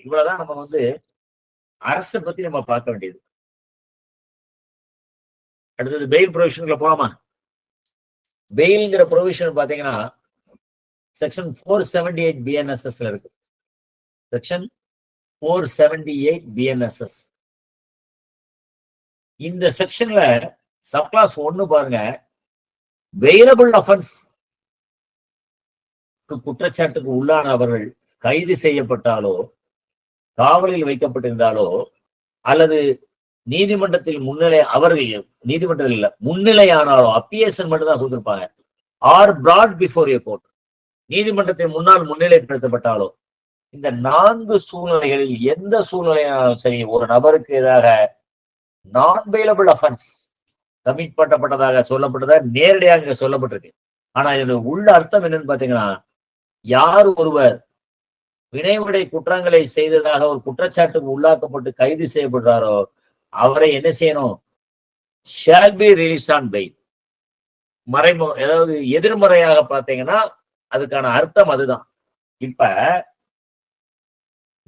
இவ்வளவுதான் நம்ம வந்து அரசை பத்தி நம்ம பார்க்க வேண்டியது. அடுத்தது பெயில் ப்ரொவிஷனுக்குள்ள போலாமா? பெயில்ங்கிற ப்ரொவிஷன் பாத்தீங்கன்னா செக்ஷன் 478 பிஎன்எஸ்எஸ்ல இருக்கு. Section 478 BNSS. இந்த செக்ஷன்ல சப்கிளாஸ் 1 பாருங்க, வெயிலபிள் அஃபென்ஸ் குற்றச்சாட்டுக்கு உள்ளான அவர்கள் கைது செய்யப்பட்டாலோ காவலில் வைக்கப்பட்டிருந்தாலோ அல்லது நீதிமன்றத்தில் நீதிமன்றத்தில் இல்ல முன்னிலையானாலோ, அப்பியேஷன் மட்டும் தான் கொடுத்திருப்பாங்க, ஆர் பிராட் பிஃபோர் ஏ கோர்ட், நீதிமன்றத்தின் முன்னால் முன்னிலைப்படுத்தப்பட்டாலோ, இந்த 4 சூழ்நிலைகளில் எந்த சூழ்நிலையானாலும் சரி ஒரு நபருக்கு எதிராக நான் பெயிலபிள் அஃபென்ஸ் கமிட் பண்ணப்பட்டதாக சொல்லப்பட்டதா நேரடியாக இங்க சொல்லப்பட்டிருக்கு. ஆனா இதோட உள்ள அர்த்தம் என்னன்னு பாத்தீங்கன்னா, யார் ஒருவர் வினைவிடை குற்றங்களை செய்ததாக ஒரு குற்றச்சாட்டுக்கு உள்ளாக்கப்பட்டு கைது செய்யப்படுறாரோ அவரை என்ன செய்யணும்? Shall be release on fail. அதாவது எதிர்மறையாக பார்த்தீங்கன்னா அதுக்கான அர்த்தம் அதுதான். இப்ப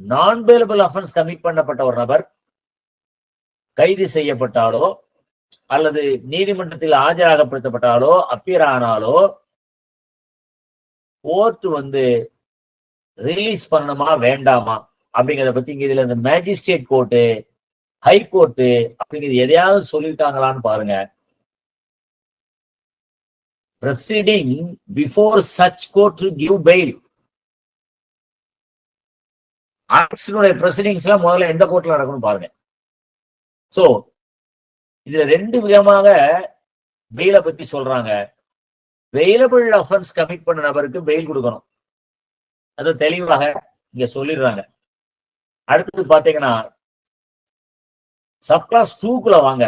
நான் பெயிலபிள் அஃபென்ஸ் கமிட் பண்ணப்பட்ட ஒரு நபர் கைது செய்யப்பட்டாலோ அல்லது நீதிமன்றத்தில் ஆஜராகப்படுத்தப்பட்டாலோ அப்பியர் ஆனாலோ கோர்ட் வந்து ரிலீஸ் பண்ணணுமா வேண்டாமா அப்படிங்கிறத பத்தி இங்க இதுல இந்த மேஜிஸ்ட்ரேட் கோர்ட்டு, ஹை கோர்ட்டு அப்படிங்கிறது எதையாவது சொல்லிட்டாங்களான்னு பாருங்க. proceeding before such court to give bail. ஆக்ஷனுடைய ப்ரொசீடிங்ஸ் எல்லாம் முதல்ல எந்த கோர்ட்ல நடக்கணும் பாருங்க. சோ இதுல 2 விதமாக பெயிலை பத்தி சொல்றாங்க. வெயிலபிள் அஃபென்ஸ் கமிட் பண்ண நபருக்கு பெயில் கொடுக்கணும், அது தெளிவாக இங்க சொல்லிடுறாங்க. அடுத்தது பாத்தீங்கன்னா சப்கிளாஸ் 2க்குள்ள வாங்க.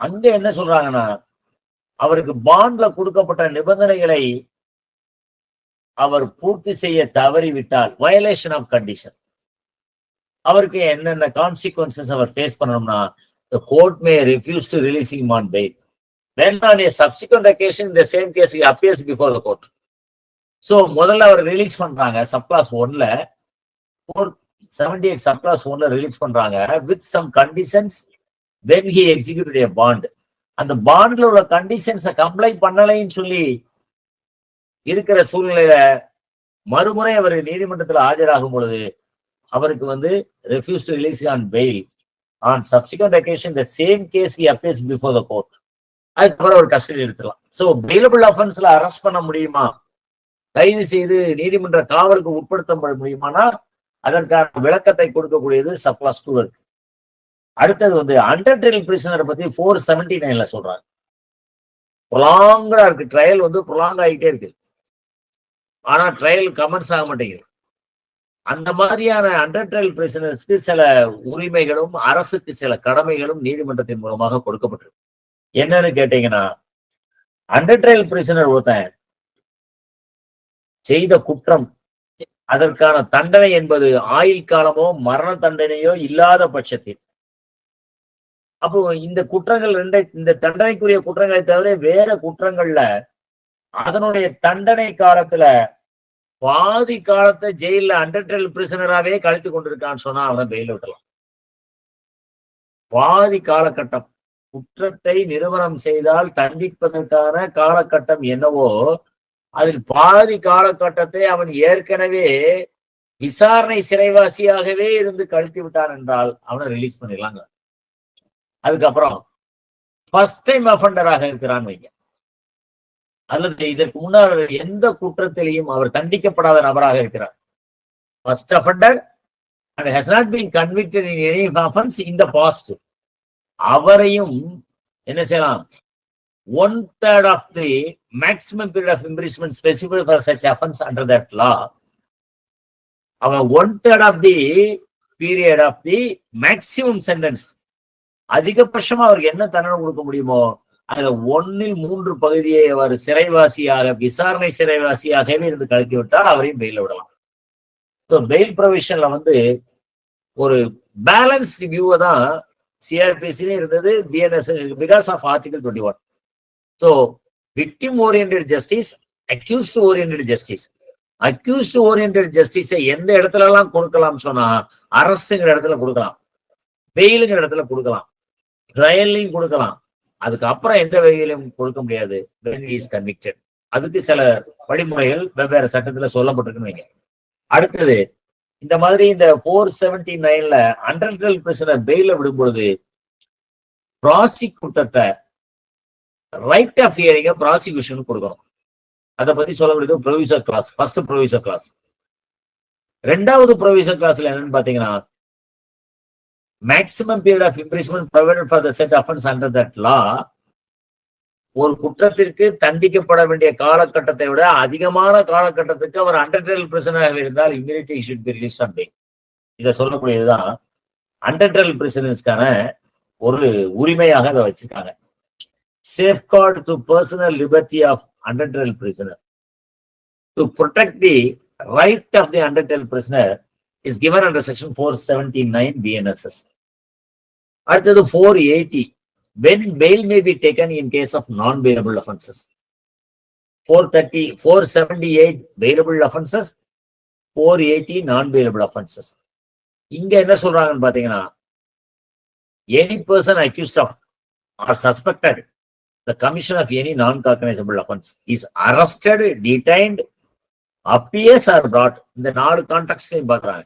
அங்க என்ன சொல்றாங்கன்னா, அவருக்கு பாண்ட்ல கொடுக்கப்பட்ட நிபந்தனைகளை அவர் பூர்த்தி செய்ய தவறிவிட்டால், வயலேஷன் ஆஃப் கண்டிஷன், அவருக்கு என்னென்ன கான்சிக்வன்சஸ் அவர் ஃபேஸ் பண்ணணும்னா, the court may refuse to release him on bail. Then on a subsequent occasion in the same case he appears before the court. So முதல்ல அவர் ரிலீஸ் பண்றாங்க சப்கிளாஸ் 1ல, 478 சப்கிளாஸ் 1ல ரிலீஸ் பண்றாங்க with some conditions when he executed a bond. அந்த பாண்ட்ல உள்ள கண்டிஷன்ஸை comply பண்ணலைன்னு சொல்லி இருக்கிற சூழ்நிலையில மறுமுறை அவர் நீதிமன்றத்தில் ஆஜராகும் பொழுது அவருக்கு வந்து refuse to release on bail. On subsequent occasion the same case he appears before the court. அதுக்கப்புறம் ஒரு கஸ்டடி எடுத்துக்கலாம். ஸோ பெயிலபிள் அஃபென்ஸ்ல அரெஸ்ட் பண்ண முடியுமா, கைது செய்து நீதிமன்ற காவலுக்கு உட்படுத்த முடியுமானா அதற்கான விளக்கத்தை கொடுக்கக்கூடியது சப்கிளாஸ் 2 இருக்கு. அடுத்தது வந்து அண்டர் ட்ரையல் பிரிசனர் பத்தி 479ல சொல்றாங்க. ப்ரொலாங்கா இருக்கு, ட்ரையல் வந்து ப்ரொலாங் ஆகிட்டே இருக்கு, ஆனா ட்ரையல் கமெண்ட்ஸ் ஆக மாட்டேங்குது. அந்த மாதிரியான அண்டர் ட்ரையல் பிரிசனர்ஸ்க்கு சில உரிமைகளும் அரசுக்கு சில கடமைகளும் நீதிமன்றத்தின் மூலமாக கொடுக்கப்பட்டிருக்கு. என்னன்னு கேட்டீங்கன்னா, அண்டர் ட்ரையல் பிரிசனர் ஒருத்தன் செய்த குற்றம் அதற்கான தண்டனை என்பது ஆயுள் காலமோ மரண தண்டனையோ இல்லாத பட்சத்தில், அப்போ இந்த குற்றங்கள் இந்த தண்டனைக்குரிய குற்றங்களை தவிர வேற குற்றங்கள்ல அதனுடைய தண்டனை காலத்துல பாதி காலத்தை ஜெயில அண்டர் ட்ரையல் பிரிசனராகவே கழித்து கொண்டிருக்கான்னு சொன்னா அவனை பெயில் விட்டலாம். பாதி காலகட்டம் குற்றத்தை நிறுவனம் செய்தால் தண்டிப்பதற்கான காலகட்டம் என்னவோ அதில் பாதி காலகட்டத்தை அவன் ஏற்கனவே விசாரணை சிறைவாசியாகவே இருந்து கழித்து விட்டான் என்றால் அவனை ரிலீஸ் பண்ணிடலாங்க. அதுக்கப்புறம் ஃபர்ஸ்ட் டைம் அஃபண்டராக இருக்கிறான்னு வைங்க, அல்லது இதற்கு முன்னால் எந்த குற்றத்திலையும் அவர் தண்டிக்கப்படாத நபராக இருக்கிறார், first offender and has not been convicted in any offense in the past, அவரையும் என்ன செய்யலாம், 1/3 of the maximum period of imprisonment specified for such offense under that law. அவன் 1/3 of the period of the maximum sentence, அதிகபட்சமா அவருக்கு என்ன தண்டனை கொடுக்க முடியுமோ அதுல 1/3 பகுதியை அவர் சிறைவாசியாக விசாரணை சிறைவாசியாகவே இருந்து கழித்து விட்டால் அவரையும் பெயில விடலாம். ஸோ பெயில் ப்ரொவிஷன்ல வந்து ஒரு பேலன்ஸ் வியூவை தான் சிஆர்பிசிலே இருந்தது, BNS because of article 21. So victim oriented justice, accused oriented justice, accused oriented ஜஸ்டிஸை எந்த இடத்துல எல்லாம் கொடுக்கலாம் சொன்னா, அரஸ்ட்ங்கிற இடத்துல கொடுக்கலாம், பெயிலுங்கிற இடத்துல கொடுக்கலாம், ட்ரையல்லையும் கொடுக்கலாம். அதுக்கப்புறம் எந்த வகையிலும் கொடுக்க முடியாது when he is convicted. அதுக்கு சில வழிமுறைகள் வெவ்வேறு சட்டத்துல சொல்லப்பட்டிருக்குன்னு. அடுத்தது இந்த மாதிரி இந்த 479ல அண்டர் பிரிசனர் பெயில விடும்பொழுது ப்ராசிக்யூட்டர்ட்ட ரைட் ஆஃப் ஹியரிங்க ப்ராசிக்யூஷன் கொடுக்கணும். அதை பத்தி சொல்ல முடியாது proviso clause, first proviso clause. ரெண்டாவது ப்ரொவிசர் கிளாஸ்ல என்னன்னு பாத்தீங்கன்னா, maximum period of imprisonment provided for the said offence under that law. ஒரு குற்றத்திற்கு தண்டிக்கப்பட வேண்டிய காலகட்டத்தை விட அதிகமான காலகட்டத்துக்கு அவர் அண்டர் ட்ரையல் பிரிசனராக இருந்தால் immediately he should be released on bail. இதை சொல்லக்கூடியதுதான் அண்டர் ட்ரையல் பிரிசனர்ஸ்க்கான ஒரு உரிமையாக அதை வச்சிருக்காங்க. Safeguard to personal liberty of under trial prisoner. To protect the right of the under trial prisoner is given under section 479 BNSS. அடுத்தது 480. When bail may be taken in case of non-bailable offences. 478 bailable offences, 480 non-bailable offences. இங்க என்ன சொல்றாங்கன்னு பாத்தீங்கன்னா, any person accused of or suspected the commission of any non-cognizable offense is arrested, detained, appears or brought. இந்த 4 கான்டெக்ஸ்ட்லயும் பாக்குறாங்க.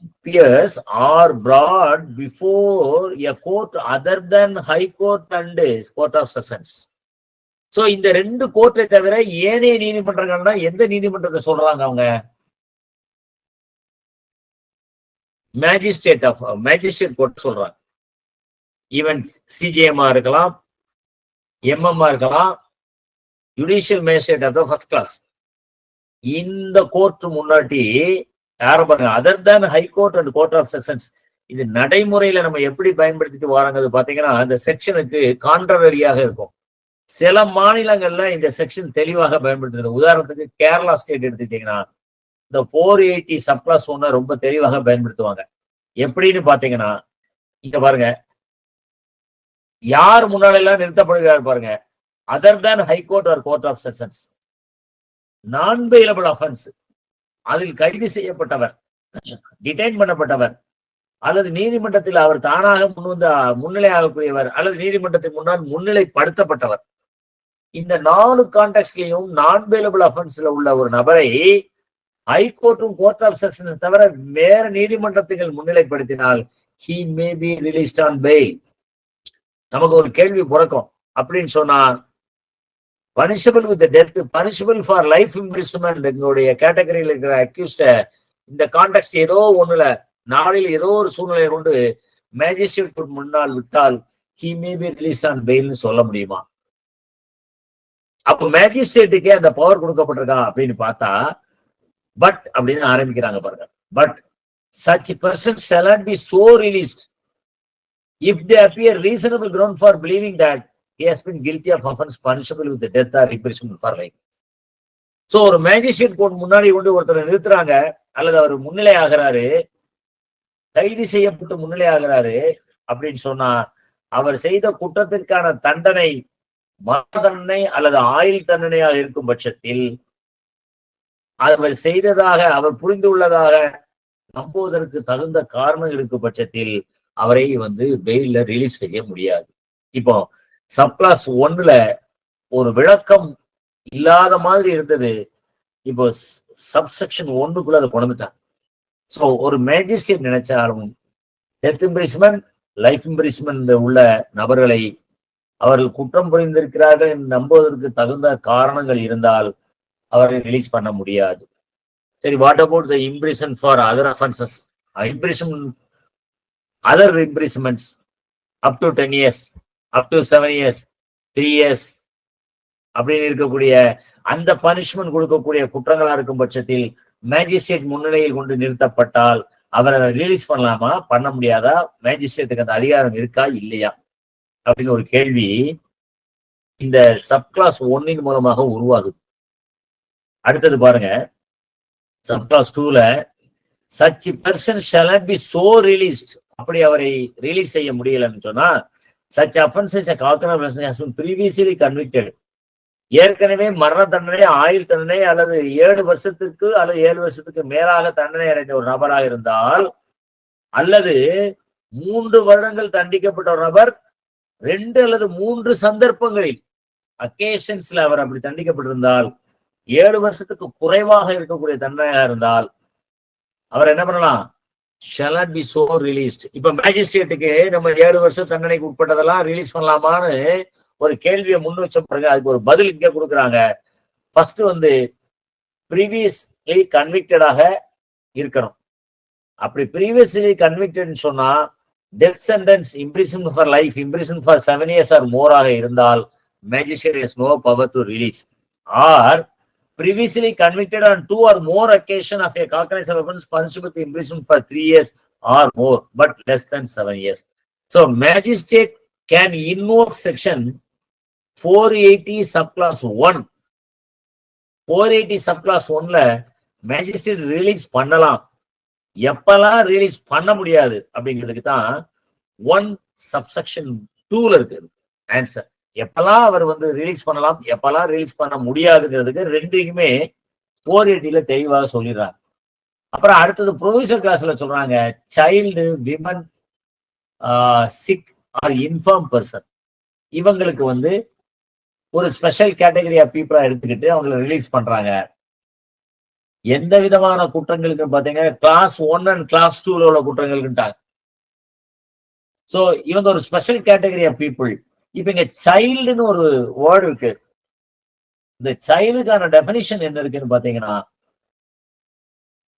appears or brought before a court other than high court and court of sessions. So இந்த 2 கோர்ட்டை தவிர ஏனைய நீதிமன்றங்கள்னா எந்த நீதிமன்றத்தை சொல்றாங்க அவங்க? மேஜிஸ்ட்ரேட் கோர்ட் சொல்றாங்க. ஈவன் சிஜிஎம்ஆ இருக்கலாம், எம்எம்ஆ இருக்கலாம், judicial magistrate of the first class. இந்த கோர்ட் முன்னாடி யாரும் பாருங்க, other than high court and court of sessions. இது நடைமுறையில நம்ம எப்படி பயன்படுத்திட்டு வராங்க பாத்தீங்கன்னா, இந்த செக்ஷனுக்கு கான்ட்ரவரியாக இருக்கும். சில மாநிலங்கள்ல இந்த செக்ஷன் தெளிவாக பயன்படுத்துறது. உதாரணத்துக்கு கேரளா ஸ்டேட் எடுத்துக்கிட்டீங்கன்னா இந்த 480 சப்ளாஸ் 1 ரொம்ப தெளிவாக பயன்படுத்துவாங்க. எப்படின்னு பாத்தீங்கன்னா, இங்க பாருங்க, யார் முன்னாடி எல்லாம் நிறுத்தப்படுகிறார் பாருங்க, other than high court or court of sessions, non bailable offence, அதில் கைது செய்யப்பட்டவர், டிடைன் பண்ணப்பட்டவர், அல்லது நீதிமன்றத்தில் அவர் தானாக முன்னிலையாகக்கூடியவர், அல்லது நீதிமன்றத்தின் முன்னால் முன்னிலைப்படுத்தப்பட்டவர். இந்த 4 கான்டெக்ட்லயும் நான் பெயிலபிள் அஃபென்ஸ்ல உள்ள ஒரு நபரை ஹைகோர்ட்டும் கோர்ட் ஆஃப் செஷன்ஸ் தவிர வேற நீதிமன்றத்துகள் முன்னிலைப்படுத்தினால் he may be released on bail. நமக்கு ஒரு கேள்வி பிறக்கும், அப்படின்னு சொன்னா punishable with death, punishable for life imprisonment எங்களுடைய கேட்டகரியில் இருக்கிற அக்யூஸ்ட இந்த கான்டெக்ட் ஏதோ ஒண்ணுல நாளில் ஏதோ ஒரு சூழ்நிலை கொண்டு மேஜிஸ்ட்ரேட் முன்னால் விட்டால் he may be released on bailன்னு சொல்ல முடியுமா? அப்ப மேஜிஸ்ட்ரேட்டுக்கே அந்த பவர் கொடுக்கப்பட்டிருக்கா அப்படின்னு பார்த்தா, பட் அப்படின்னு ஆரம்பிக்கிறாங்க பாருங்க. But such person shall not be so released if they appear reasonable ground for believing that he has been guilty of offense punishable with death or imprisonment for life. So ஒரு magistrate court முன்னாடி கொண்டு ஒருத்தரை நிறுத்துறாங்க, அல்லது அவர் முன்னிலை ஆகிறாரு, கைது செய்யப்பட்டு முன்னிலை ஆகிறாரு அப்படின்னு சொன்னா, அவர் செய்த குற்றத்திற்கான தண்டனை மரண தண்டனை அல்லது ஆயுள் தண்டனையாக இருக்கும் பட்சத்தில், அவர் செய்ததாக அவர் புரிந்துள்ளதாக நம்புவதற்கு தகுந்த காரணம் இருக்கும் பட்சத்தில் அவரை பெயில்ல ரிலீஸ் செய்ய முடியாது. இப்போ சப்கிளாஸ் 1ல ஒரு விளக்கம் இல்லாத மாதிரி இருந்தது, இப்போ சப்செக்ஷன் 1க்குள்ள அதை கொண்டுட்டாங்க. ஸோ ஒரு மேஜிஸ்ட்ரேட் நினைச்சாலும் டெத் இம்ப்ரிஸ்மென்ட், லைஃப் இம்ப்ரிஸ்மென்ட் உள்ள நபர்களை அவர்கள் குற்றம் புரிந்திருக்கிறார்கள் என்று நம்புவதற்கு தகுந்த காரணங்கள் இருந்தால் அவரை ரிலீஸ் பண்ண முடியாது. சரி, what about the imprison for other offences? Other imprisonments up to 10 years, up to 7 years, 3 years அப்படின்னு இருக்கக்கூடிய அந்த பனிஷ்மெண்ட் கொடுக்கக்கூடிய குற்றங்களா இருக்கும் பட்சத்தில் மேஜிஸ்ட்ரேட் முன்னிலையில் கொண்டு நிறுத்தப்பட்டால் அவரை ரிலீஸ் பண்ணலாமா, பண்ண முடியாதா? மேஜிஸ்ட்ரேட்டுக்கு அந்த அதிகாரம் இருக்கா இல்லையா அப்படின்னு ஒரு கேள்வி இந்த சப்கிளாஸ் 1 மூலமாக உருவாகுது. அடுத்தது பாருங்க, subclass 2ல such person shall not be so released, அப்படி அவரை ரிலீஸ் செய்ய முடியலன்னு சொன்னா, such offenses a cognizant person has been previously convicted ஏற்கனவே மரண தண்டனை, ஆயுள் தண்டனை அல்லது 7 வருஷத்துக்கு அல்லது 7 வருஷத்துக்கு மேலாக தண்டனை அடைந்த ஒரு நபராக இருந்தால், அல்லது 3 வருடங்கள் தண்டிக்கப்பட்ட ஒரு நபர் 2 அல்லது 3 சந்தர்ப்பங்களில் அக்கேஷன்ஸ்ல அவர் அப்படி தண்டிக்கப்பட்டிருந்தால், 7 வருஷத்துக்கு குறைவாக இருக்கக்கூடிய தண்டனையாக இருந்தால் அவர் என்ன பண்ணலாம்? shall not be so released. இப்ப மேஜிஸ்ட்ரேட்டுக்கு நம்ம 7 வருஷம் தண்டனைக்கு உட்பட்டதெல்லாம் ரிலீஸ் பண்ணலாமான்னு ஒரு கேள்வியை முன் வச்ச பிறகு அதுக்கு ஒரு பதில் இங்க கொடுக்குறாங்க. ஃபர்ஸ்ட் ப்ரீவியஸ்லி கன்விக்டடாக இருக்கணும். அப்படி ப்ரீவியஸ்லி கன்விக்டட் சொன்னா death sentence, imprison for life, imprison for 7 years or more ஆக இருந்தால் magistrate has no power to release. Or previously convicted on 2 or more occasions of a cognizable offense punished with imprisonment for 3 years or more, but less than 7 years. So, magistrate can invoke section 480 subclass 1. 480 subclass 1ல magistrate release பண்ணலாம். எப்பெல்லாம் release பண்ண முடியாது அப்படிங்கிறதுக்கு தான் 1 subsection 2ல இருக்கு answer. எப்பெல்லாம் அவர் release பண்ணலாம், எப்பெல்லாம் ரிலீஸ் பண்ண முடியாதுங்கிறதுக்கு ரெண்டுக்குமே 480ல தெளிவாக சொல்லிடுறாங்க. அப்புறம் அடுத்தது ப்ரொவிஷனல் கிளாஸ்ல சொல்றாங்க, child, women, sick or infirm person, இவங்களுக்கு ஒரு ஸ்பெஷல் கேட்டகரி ஆஃப் பீப்புளா எடுத்துக்கிட்டு அவங்களை ரிலீஸ் பண்றாங்க. எந்த விதமான குற்றங்களுக்கு பாத்தீங்கன்னா கிளாஸ் 1 அண்ட் கிளாஸ் 2ல உள்ள குற்றங்களுக்குட்டாங்க. சோ இவங்க ஒரு ஸ்பெஷல் கேட்டகரி ஆஃப் பீப்புள். இப்ப இங்க சைல்டுன்னு ஒரு வேர்டு இருக்கு. இந்த சைல்டுக்கான டெபினிஷன் என்ன இருக்குன்னு பாத்தீங்கன்னா,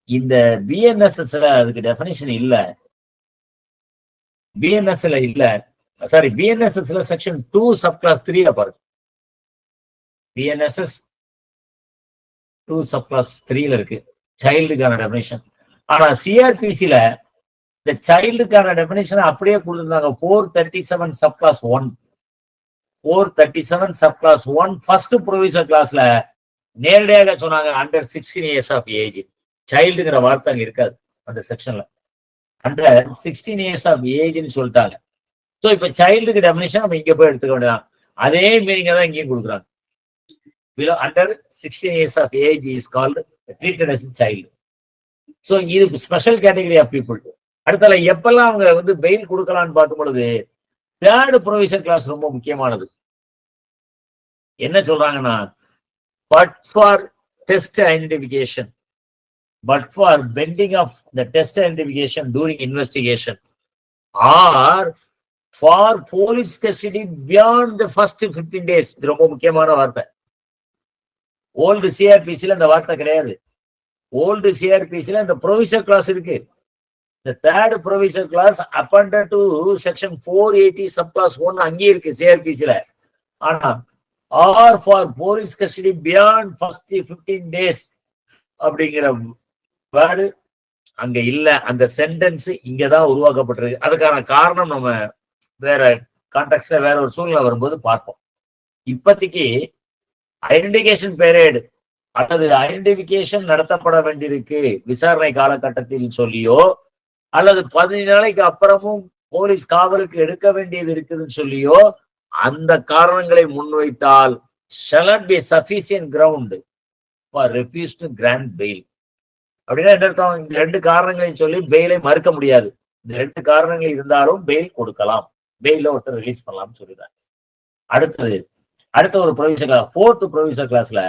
இந்த பிஎன்எஸ்எஸ்ல அதுக்கு டெபினிஷன் இல்ல. பிஎன்எஸ்ல இல்ல, சாரி, பிஎன்எஸ்எஸ்ல செக்ஷன் 2 சப்கிளாஸ் 3ல பாருங்க. பிஎன்எஸ்எஸ் 2 சப்கிளாஸ் 3ல இருக்கு சைல்டுக்கான டெபினிஷன். ஆனா சிஆர்பிசில இந்த சைல்டுக்கான டெபினிஷன் அப்படியே கொடுத்துருந்தாங்க. 437 சப்கிளாஸ் 1. 437 சப்கிளாஸ் 1 ஃபர்ஸ்ட் ப்ரொவிஷனல் கிளாஸ்ல நேரடியாக சொன்னாங்க அண்டர் 16 years ஆஃப் ஏஜ். சைல்டுங்கிற வார்த்தை அங்க இருக்காது அந்த செக்ஷன்ல. அண்டர் 16 years ஆஃப் ஏஜ்னு சொல்லிட்டாங்க. ஸோ இப்ப சைல்டுக்கு டெபினிஷன் நம்ம இங்க போய் எடுத்துக்க வேண்டியதான். அதே மீனிங்கை தான் இங்கேயும் கொடுக்குறாங்க. below under 16 years of age is called treated as a child. So இது ஸ்பெஷல் கேட்டகரி ஆஃப் பீப்புள். அடுத்தால எப்பெல்லாம் அவங்க பெயில் கொடுக்கலாம்னு பார்க்கும் பொழுது தேர்ட் ப்ரொவிஷன் கிளாஸ் ரொம்ப முக்கியமானது. என்ன சொல்றாங்கன்னா, but for test identification, but for pending of the test identification during investigation or for police custody beyond the first 15 days. இது ரொம்ப முக்கியமான வார்த்தை. ஓல்டு சிஆர்பிசில இந்த வார்த்தை கிடையாது. ஓல்டு சிஆர்பிசில இந்த ப்ரொவிஷனல் கிளாஸ் இருக்கு. இந்த third provisional clause appended to section 480 subclause 1 அங்கே இருக்கு சிஆர்பிசில. ஆனா or for police custody beyond first 15 days அப்படிங்கிற வேர்டு அங்க இல்ல. அந்த சென்டென்ஸ் இங்கதான் உருவாக்கப்பட்டிருக்கு. அதுக்கான காரணம் நம்ம வேற கான்டெக்ட்ல வேற ஒரு சூழ்நிலை வரும்போது பார்ப்போம். இப்போதைக்கு ஐடென்டிஃபிகேஷன் பீரியட் அல்லது ஐடென்டிஃபிகேஷன் நடத்தப்பட வேண்டியிருக்கு விசாரணை காலகட்டத்தில் சொல்லியோ, அல்லது 15 நாளைக்கு அப்புறமும் போலீஸ் காவலுக்கு எடுக்க வேண்டியது இருக்குதுன்னு சொல்லியோ அந்த காரணங்களை முன்வைத்தால் shall not be sufficient ground for refuse to grant bail. அப்படின்னா என்ன அர்த்தம்? இந்த 2 காரணங்களையும் சொல்லி பெயிலை மறுக்க முடியாது. இந்த 2 காரணங்கள் இருந்தாலும் பெயில் கொடுக்கலாம், பெயில ஒருத்தர் ரிலீஸ் பண்ணலாம்னு சொல்லிடுறாங்க. அடுத்த ஒரு ப்ரொவிஷன் கிளாஸ், 4th ப்ரொவிஷன் கிளாஸ்ல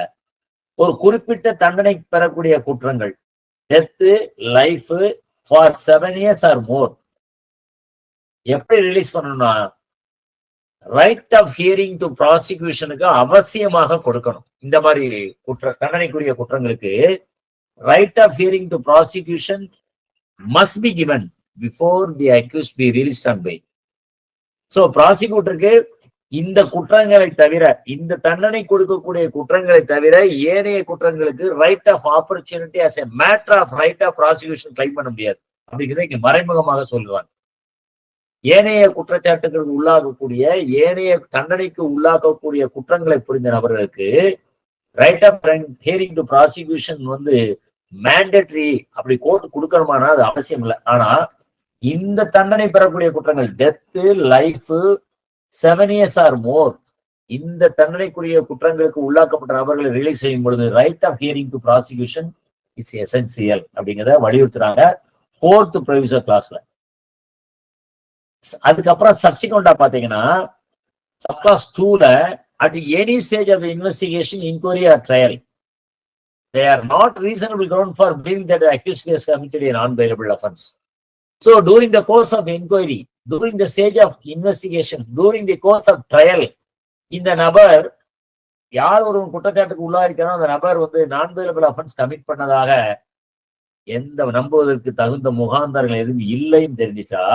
ஒரு குறிப்பிட்ட தண்டனை பெறக்கூடிய குற்றங்கள், death, life for 7 years or more எப்படி ரிலீஸ் பண்ணணும்னா, ரைட் ஆஃப் ஹியரிங் டு ப்ராசிக்யூஷனுக்கு அவசியமாக கொடுக்கணும். இந்த மாதிரி தண்டனைக்குரிய குற்றங்களுக்கு right of hearing to prosecution must be given before the accused be released on bail. So ப்ராசிக்யூட்டருக்கு இந்த குற்றங்களை தவிர, இந்த தண்டனை கொடுக்கக்கூடிய குற்றங்களை தவிர ஏனைய குற்றங்களுக்கு right of opportunity as a matter of right of prosecution claim பண்ண முடியாது அப்படிங்கிறத இங்க மறைமுகமாக சொல்லுவாங்க. ஏனைய குற்றச்சாட்டுகளுக்கு உள்ளாகக்கூடிய, ஏனைய தண்டனைக்கு உள்ளாகக்கூடிய குற்றங்களை புரிந்த நபர்களுக்கு right of hearing to prosecution mandatory அப்படி கோர்ட் கொடுக்கணுமானா அது அவசியம் இல்லை. ஆனா இந்த தண்டனை பெறக்கூடிய குற்றங்கள் death, life, 7 years or more இந்த தண்டனைக்குரிய குற்றங்களுக்கு உள்ளாக்கப்பட்ட நபர்களை ரிலீஸ் செய்யும் பொழுது right of hearing to prosecution is essential அப்படிங்கிறத வலியுறுத்துறாங்க 4th ப்ரொவிசர் கிளாஸ்ல. அதுக்கப்புறம் சப்சிக்வெண்டா பாத்தீங்கன்னா சப்கிளாஸ் 2ல at any stage of the investigation, inquiry or trial, they are not reasonable ground for believing that the accused has committed a non-bailable offense. So during the course of inquiry, during the stage of investigation, during the course of trial, இந்த நபர் யார் ஒரு குற்றச்சாட்டுக்கு உள்ளாயிருக்கிறானோ அந்த நபர் வந்து நான் bailable offence commit பண்ணதாக எந்த நம்புவதற்கு தகுந்த முகாந்தரங்கள் எதுவும் இல்லைன்னு தெரிஞ்சிட்டா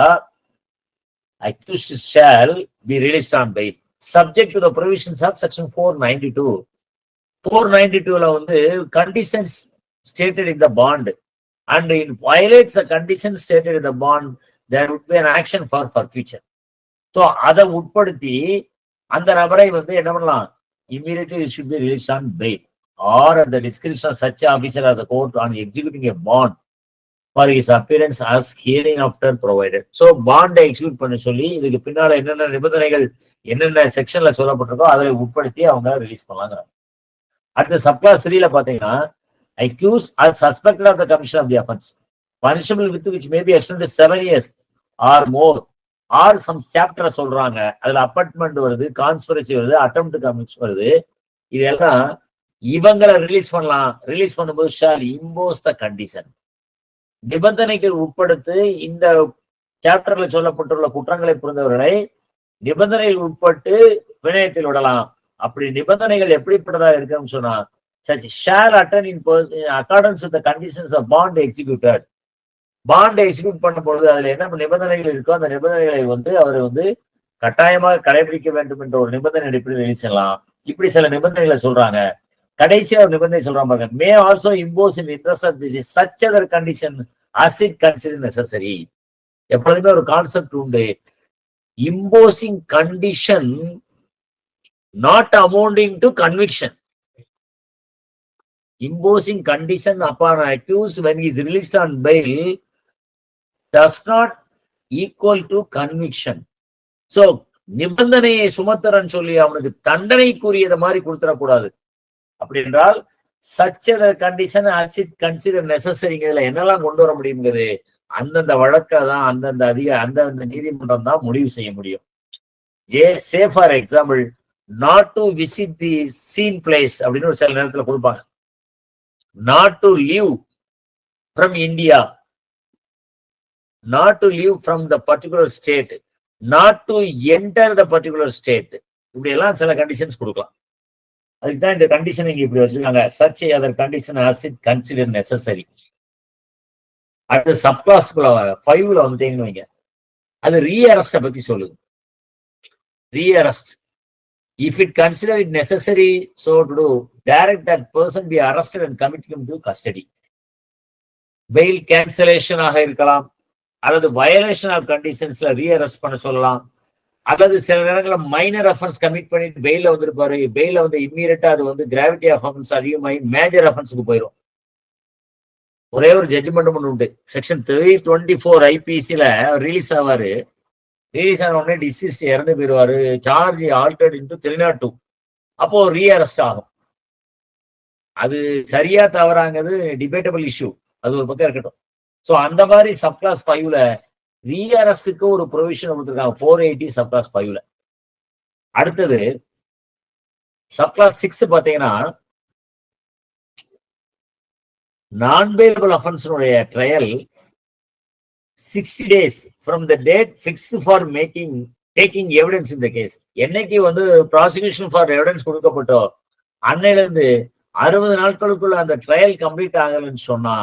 accused shall be released on bail subject to the provisions of section 492. 492ல வந்து conditions stated in the bond and it violates the conditions stated in the bond, there would be an action for future. So அதை உட்படுத்தி அந்த நபரை வந்து என்ன பண்ணலாம், immediately it should be released on bail or at the discretion of such officer of the court on executing a bond for his appearance as hearing after provided. So bond execute பண்ண சொல்லி இதுக்கு பின்னால என்னென்ன நிபந்தனைகள் என்னென்ன செக்ஷன்ல சொல்லப்பட்டிருக்கோ அதை உட்படுத்தி அவங்க ரிலீஸ் பண்ணலாங்க. அடுத்த சப்கிளாஸ் 3ல பாத்தீங்கன்னா accused or suspected of the commission of the offense punishable with which may be extended 7 years or more or some chapter சொல்றாங்க. அதுல அப்பார்ட்மெண்ட் வருது, கான்ஸ்பிரசி வருது, அட்டெம்ப்ட் கமிஷன் வருது. இதெல்லாம் இவங்களை ரிலீஸ் பண்ணலாம். ரிலீஸ் பண்ணும்போது ஷால் இம்போஸ் த கண்டிஷன், நிபந்தனைகள் உட்படுத்து இந்த சாப்டர்ல சொல்லப்பட்டுள்ள குற்றங்களை புரிந்தவர்களை நிபந்தனைகள் உட்பட்டு வினயத்தில் விடலாம். அப்படி நிபந்தனைகள் எப்படிப்பட்டதா இருக்குன்னு சொன்னா shall attend in accordance with the conditions of bond executed. Bond execute பண்ணும் பொழுது அதுல என்ன நிபந்தனைகள் இருக்கோ அந்த நிபந்தனைகளை வந்து அவர் வந்து கட்டாயமாக கடைபிடிக்க வேண்டும் என்ற ஒரு நிபந்தனை அடிப்படையில் ரிலீஸ் செய்யலாம். இப்படி சில நிபந்தனைகளை சொல்றாங்க. கடைசியா ஒரு நிபந்தனை சொல்றாங்க பாருங்க, may also impose in interest of this such other condition as it consider necessary. எப்பொழுதுமே ஒரு கான்செப்ட் உண்டு, imposing condition not amounting to conviction. Imposing condition upon an accused when he is released on bail does not equal to conviction. So நிபந்தனையை சுமத்துறன்னு சொல்லி அவனுக்கு தண்டனைக்குரியத மாதிரி கொடுத்துடக்கூடாது. அப்படி என்றால் such a condition as it consider necessary என்னெல்லாம் கொண்டு வர முடியுங்கிறது அந்தந்த வழக்கை தான் அந்தந்த நீதிமன்றம் தான் முடிவு செய்ய முடியும். Say for example not to visit the scene place அப்படின்னு ஒரு சில நேரத்துல கொடுப்பாங்க. Not to leave from India, not to leave from the particular state, not to enter the particular state. இப்படி எல்லாம் சில கண்டிஷன்ஸ் கொடுக்கலாம். அதுக்குதான் இந்த கண்டிஷன் இங்க இப்படி வச்சிருக்காங்க, such other condition as it consider necessary. அடுத்த சப்கிளாஸ்குள்ள 5ல வந்துட்டீங்கன்னு வைங்க, அது ரீஅரெஸ்ட பத்தி சொல்லுது. ரீஅரெஸ்ட், if it consider it necessary so to do, direct that person be arrested and commit him to custody. Bail cancellation ஆக இருக்கலாம், அல்லது violation of conditionsல ரீஅரெஸ்ட் பண்ண சொல்லலாம், அல்லது சில நேரங்களில் மைனர் அஃபென்ஸ் கமிட் பண்ணிட்டு பெயில வந்துருப்பாரு, பெயில வந்து இம்மீடியட்டா அது வந்து கிராவிட்டி ஆஃப் அஃபென்ஸ் அதிகமாகி மேஜர் அஃபென்ஸுக்கு போயிடும். ஒரே ஒரு ஜட்ஜ்மெண்ட் ஒன்று உண்டு, செக்ஷன் 324 ஐபிசில ரிலீஸ் ஆவாரு. ரிலீஸ் ஆன உடனே டிசீஸ் இறந்து போயிடுவாரு, சார்ஜ் ஆல்டர்ட் இன்டு 302. அப்போ ரீஅரெஸ்ட் ஆகும். அது சரியா தவறாங்கிறது டிபேட்டபிள் இஷ்யூ, அது ஒரு பக்கம் இருக்கட்டும். ஸோ அந்த மாதிரி சப்கிளாஸ் 5ல ரீஅரெஸ்டுக்கு ஒரு ப்ரொவிஷன் கொடுத்துருக்காங்க, 480 சப்கிளாஸ் 5ல. அடுத்தது சப்கிளாஸ் 6 பாத்தீங்கன்னா நான் பெயிலபிள் அஃபென்ஸினுடைய trial 60 days from the date fixed for taking evidence in the case. என்னைக்கு வந்து ப்ராசிக்யூஷன் ஃபார் எவிடன்ஸ் கொடுக்கப்பட்டோ அன்னையில இருந்து 60 நாட்களுக்குள்ள அந்த ட்ரையல் கம்ப்ளீட் ஆகலன்னு சொன்னா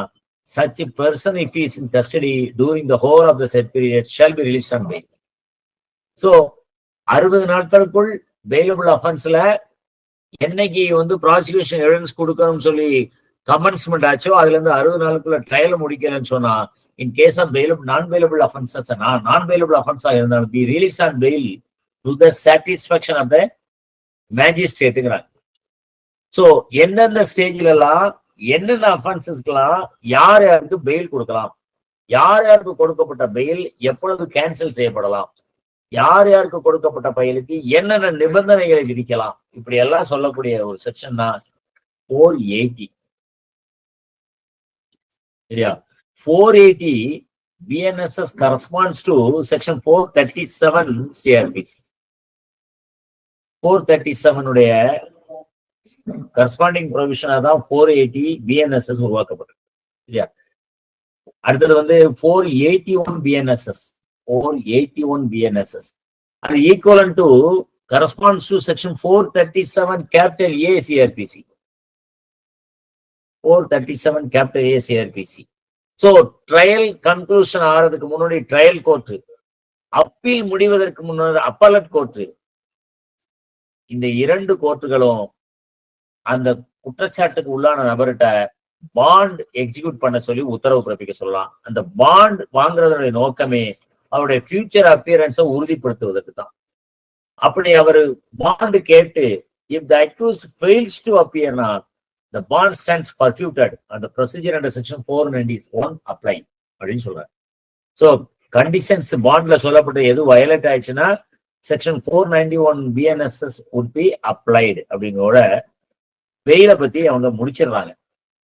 such a person if he is in custody during the whole of the said period shall be released on bail. So 60 நாட்களுக்குள் bailable அஃபென்ஸ்ல என்னைக்கு வந்து prosecution evidence கொடுக்கணும்னு சொல்லி கமென்ஸ்மெண்ட் ஆச்சோ அதுல இருந்து 60 நாளுக்குள்ள ட்ரையல் முடிக்கலன்னு சொன்னா in case of non-bailable offenses, non-bailable offense இருந்தாலும் be released on bail to the satisfaction of the magistrate. So எந்தெந்த ஸ்டேஜ்ல எல்லாம் என்னென்ன அஃபென்சஸ்க்கெல்லாம் யார் யாருக்கு பெயில் கொடுக்கலாம், யார் யாருக்கு கொடுக்கப்பட்ட பெயில் எப்பொழுது கேன்சல் செய்யப்படலாம், யார் யாருக்கு கொடுக்கப்பட்ட பயலுக்கு என்னென்ன நிபந்தனைகளை விதிக்கலாம், இப்படி எல்லாம் சொல்லக்கூடிய ஒரு செக்ஷன் தான் 480. சரியா? 480 BNSS corresponds to section 437 CRPC. 437 உடைய கரஸ்பாண்டிங் ப்ரொவிஷனா தான் 480 BNSS உருவாக்கப்பட்டது. சரியா? அடுத்தது வந்து 481 BNSS. 481 BNSS. அது equivalent to corresponds to section 437 capital A CRPC. 437 capital A CRPC. So trial conclusion ஆறதுக்கு முன்னாடி ட்ரையல் கோர்ட், அப்பீல் முடிவதற்கு முன்னாடி அப்பலட் கோர்ட், இந்த இரண்டு கோர்ட்டுகளும் அந்த குற்றச்சாட்டுக்கு உள்ளான நபர்கிட்ட பாண்ட் எக்ஸிக்யூட் பண்ண சொல்லி உத்தரவு பிறப்பிக்க சொல்லலாம். அந்த பாண்ட் வாங்குறதுடைய நோக்கமே அவருடைய ஃபியூச்சர் அப்பியரன்ஸை உறுதிப்படுத்துவதற்கு தான். அப்படி அவர் பாண்ட் கேட்டு if the accused fails to அப்பியர்னா the bond stands forfeited and the procedure under section 491 apply அப்படின்னு சொல்றாரு. சோ கண்டிஷன்ஸ் பாண்ட்ல சொல்லப்பட்ட எது வயலேட் ஆயிடுச்சுன்னா section 491 BNSS would be applied அப்படிங்கறத பெயில பத்தி அவங்க முடிச்சிடுறாங்க.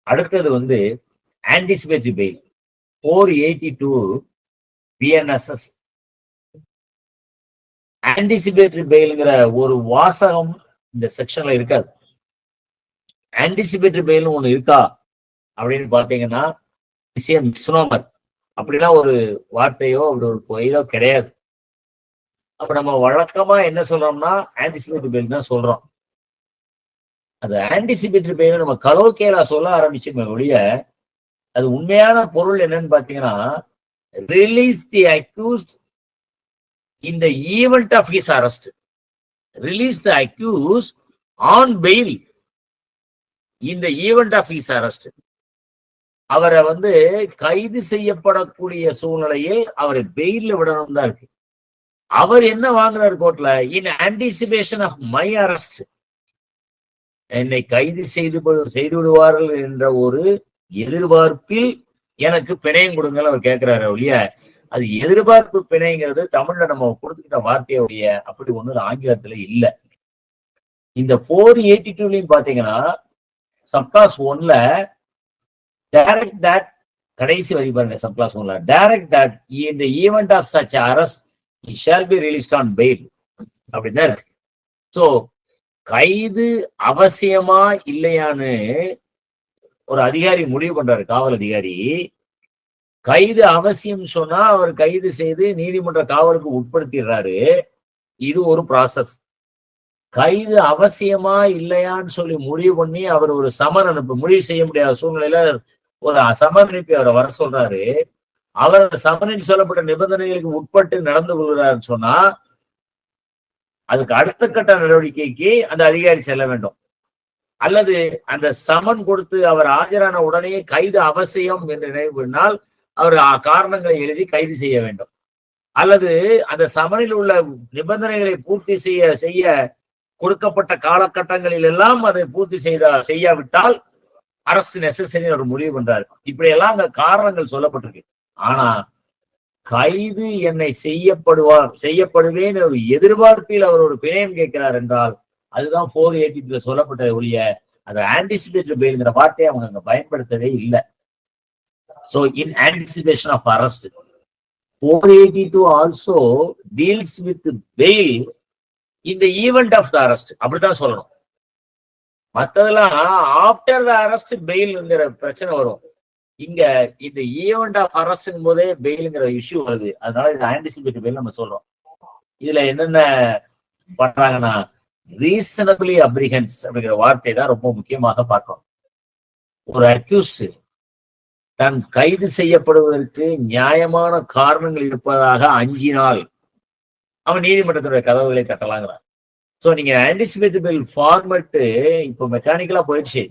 அடுத்தது வந்து ஆன்டிசிபேட்டரி பெயில் 482 BNSS. ஆன்டிசிபேட்டரி பெயில்ங்கிற ஒரு வாசகம் இந்த செக்ஷன்ல இருக்காது. ஆன்டிசிபேட்டரி பெயில்னு ஒண்ணு இருக்கா அப்படின்னு பாத்தீங்கன்னா மிஸ்னோமர் அப்படிலாம் ஒரு வார்த்தையோ அப்படி ஒரு பொய்யோ கிடையாது. அப்ப நம்ம வழக்கமா என்ன சொல்றோம்னா ஆன்டிசிபேட்டரி பெயில் தான் சொல்றோம். அது ஆன்டிசிபேட்டரி பெயில் நம்ம கலோக்கியலா சொல்ல ஆரம்பிச்சுமே ஒழிய அது உண்மையான பொருள் என்னன்னு பாத்தீங்கன்னா release the accused in the event of his arrest. Release the accused on bail in the event of his arrest. அவரை வந்து கைது செய்யப்படக்கூடிய சூழ்நிலையில் அவரை பெயில்ல விடணும் தான் இருக்கு. அவர் என்ன வாங்குறாரு கோர்ட்ல? இன் ஆன்டிசிபேஷன் ஆஃப் மை அரெஸ்ட், என்னை கைது செய்து விடுவார்கள் என்ற ஒரு எதிர்பார்ப்பில் எனக்கு பிணையம் கொடுங்கள் அவர் கேட்கிறாரு ஒழிய அது எதிர்பார்ப்பு பிணைங்கிறது தமிழ்ல நம்ம கொடுத்துக்கிட்ட வார்த்தையுடைய அப்படி ஒண்ணு ஆங்கிலத்துல இல்ல. இந்த 482லயும் பாத்தீங்கன்னா சப்கிளாஸ் 1ல டைரக்ட் தட் கடைசி வரி பாருங்க. சப்கிளாஸ் 1ல direct that in the event of such arrest he shall be released on bail அப்படின்னா. சோ கைது அவசியமா இல்லையான்னு ஒரு அதிகாரி முடிவு பண்றாரு, காவல் அதிகாரி. கைது அவசியம் சொன்னா அவர் கைது செய்து நீதிமன்ற காவலுக்கு உட்படுத்திடுறாரு. இது ஒரு ப்ராசஸ். கைது அவசியமா இல்லையான்னு சொல்லி முடிவு பண்ணி அவர் ஒரு சமன் அனுப்பி முடிவு செய்ய முடியாத சூழ்நிலையில ஒரு சமன் அனுப்பி அவரை வர சொல்றாரு. அவர் சமனில் சொல்லப்பட்ட நிபந்தனைகளுக்கு உட்பட்டு நடந்து கொள்கிறாருன்னு சொன்னா அதுக்கு அடுத்த கட்ட நடவடிக்கைக்கு அந்த அதிகாரி செல்ல வேண்டும். அல்லது அந்த சமன் கொடுத்து அவர் ஆஜரான உடனே கைது அவசியம் என்று நினைவு பண்ணால் அவர் காரணங்களை எழுதி கைது செய்ய வேண்டும். அல்லது அந்த சமனில் உள்ள நிபந்தனைகளை பூர்த்தி செய்ய கொடுக்கப்பட்ட காலகட்டங்களில் எல்லாம் அதை பூர்த்தி செய்யாவிட்டால் அரசு நெசசரி ஒரு முடிவு பண்றாரு. இப்படி எல்லாம் அங்க காரணங்கள் சொல்லப்பட்டிருக்கு. ஆனா கைது என்னை செய்யப்படுவேன் ஒரு எதிர்பார்ப்பில் அவர் ஒரு பிணையம் கேட்கிறார் என்றால் அதுதான் 482 சொல்லப்பட்ட ஒழிய அந்த ஆன்டிசிபேட்டரி பெயில்ங்கிற வார்த்தையை அவங்க அங்க பயன்படுத்தவே இல்லை. So in anticipation of arrest 482 also deals with bail in the event of the arrest அப்படித்தான் சொல்லணும். மற்றதெல்லாம் ஆஃப்டர் த அரெஸ்ட் பெயில்ங்கிற பிரச்சனை வரும். இங்க இந்த ஈவெண்ட் ஆஃப் அரெஸ்ட்ங்கும் போதே பெயிலுங்கிற இஷ்யூ வருது. அதனால இந்த ஆன்டிசிபேட்டரி பெயில் நம்ம சொல்றோம். இதுல என்னென்ன பண்றாங்கன்னா ரீசனபிளி அப்ரிஹென்ஸ் அப்படிங்கிற வார்த்தை தான் ரொம்ப முக்கியமாக பார்க்கணும். ஒரு அக்யூஸ்ட் தன் கைது செய்யப்படுவதற்கு நியாயமான காரணங்கள் இருப்பதாக அஞ்சினால் அவன் நீதிமன்றத்துடைய கதவுகளை தட்டலாங்கிறான். சோ நீங்க ஆன்டிசிபேட்டரி பெயில் ஃபார்மட் இப்போ மெக்கானிக்கலா போயிடுச்சு.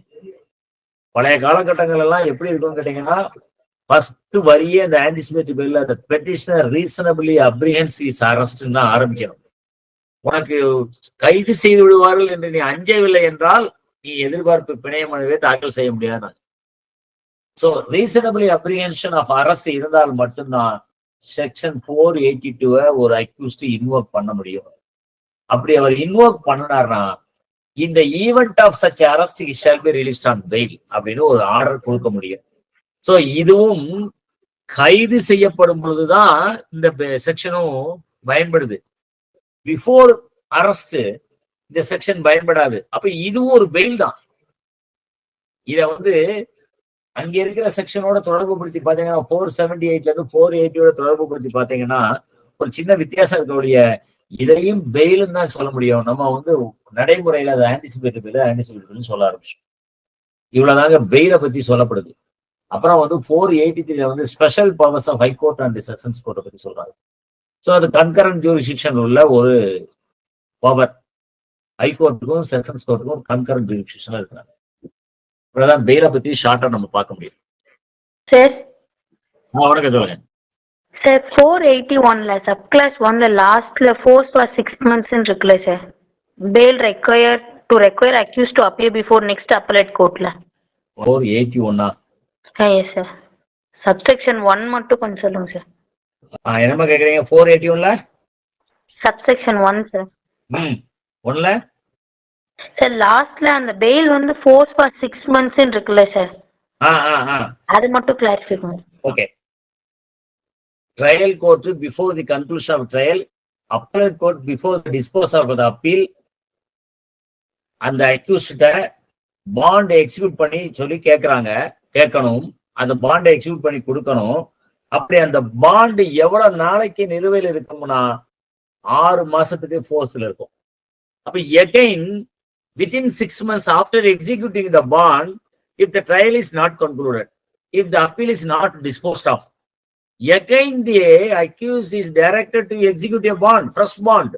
பழைய காலகட்டங்கள் எல்லாம் எப்படி இருக்கும்னு கேட்டீங்கன்னா ஃபர்ஸ்ட் வரியே அந்த ஆன்டிசிபேட்டரி பெயில் அந்த பெட்டிஷனர் ரீசனபிளி அப்ரிஹென்ஸ் இஸ் அரெஸ்ட் தான் ஆரம்பிக்கணும். உனக்கு கைது செய்து விடுவார்கள் என்று நீ அஞ்சவில்லை என்றால் நீ எதிர்பார்ப்பு பிணைய மனுவை தாக்கல் செய்ய முடியாது. So reasonably apprehension of arrest இருந்தால் மட்டும்தான் செக்ஷன் 482 ஒரு அக்யூஸ்ட் இன்வோக் பண்ண முடியும். அப்படி அவர் இன்வோக் பண்ணினார்னா in the event of such arrest shall be released on bail அப்படின்னு ஒரு ஆர்டர் கொடுக்க முடியும். சோ இதுவும் கைது செய்யப்படும் பொழுதுதான் இந்த செக்ஷனும் பயன்படுது. பிஃபோர் அரெஸ்ட் இந்த செக்ஷன் பயன்படாது. அப்ப இதுவும் ஒரு பெயில் தான். இத அங்க இருக்கிற செக்ஷனோட தொடர்பு படுத்தி பாத்தீங்கன்னா 478 இருந்து 480 தொடர்பு படுத்தி பாத்தீங்கன்னா ஒரு சின்ன வித்தியாசம் இருக்கக்கூடிய இதையும் பெயிலும் தான் சொல்ல முடியும். நம்ம நடைமுறையில அது ஆன்டிசிபேட்டட் பெயில் சொல்ல ஆரம்பிச்சோம். இவ்வளவுதாங்க பெயிலை பத்தி சொல்லப்படுது. அப்புறம் 483 special powers of high court and sessions கோர்ட்டை பத்தி சொல்றாங்க. ஸோ அது கன்கரண்ட் ஜூரிஸ்டிக்ஷன் உள்ள ஒரு பவர். ஹைகோர்ட்டுக்கும் செஷன்ஸ் கோர்ட்டுக்கும் கன்கரண்ட் ஜூரிஸ்டிக்ஷன் இருக்கிறாங்க. இவ்வளவுதான் பெயிலை பத்தி ஷார்ட்டா நம்ம பார்க்க முடியும். சார் வணக்கம் சொல்லுங்க சார். 481ல சப் கிளாஸ் 1ல லாஸ்ட்ல ஃபோர்ஸ் ஃபார் 6 months இருக்குல்ல sir. Bail require accused to appear before next appellate கோர்ட்ல. 481 எஸ் சார். சப்செக்ஷன் 1 மட்டும் கொஞ்சம் சொல்லுங்க சார். என்னமா கேக்குறீங்க? 481ல சப்செக்ஷன் 1 சார். 1ல சார் லாஸ்ட்ல அந்த பெயில் ஃபோர்ஸ் ஃபார் 6 months இருக்குல்ல சார். அது மட்டும் கிளாரிஃபை பண்ணுங்க. Okay. Trial court before the conclusion of trial, appellate court before the dispose of the appeal அந்த அக்யூஸ்ட பாண்ட் எக்ஸிக்யூட் பண்ணி சொல்லி கேட்கணும். அந்த பாண்டை எக்ஸிக்யூட் பண்ணி கொடுக்கணும். அப்படி அந்த பாண்ட் எவ்வளவு நாளைக்கு நிலுவையில் இருக்கும்னா 6 மாசத்துக்கு ஃபோர்ஸ்ல இருக்கும். அப்ப again within 6 months after executing the bond, if the trial is not concluded, if the appeal is not disposed of, again the accused is directed to execute a bond, fresh bond.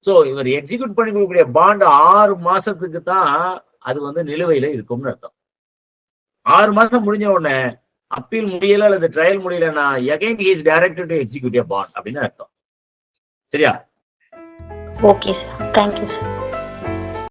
So இவர் execute பண்ணி கொடுக்கக்கூடிய bond 6 மாசத்துக்கு தான் அது நிலுவையில இருக்கும்னு அர்த்தம். 6 மாசம் முடிஞ்ச உடனே அப்பீல் முடியல அல்லது ட்ரையல் முடியலன்னா again he is directed to execute a bond அப்படின்னு அர்த்தம். சரியா? Okay sir. Thank you sir.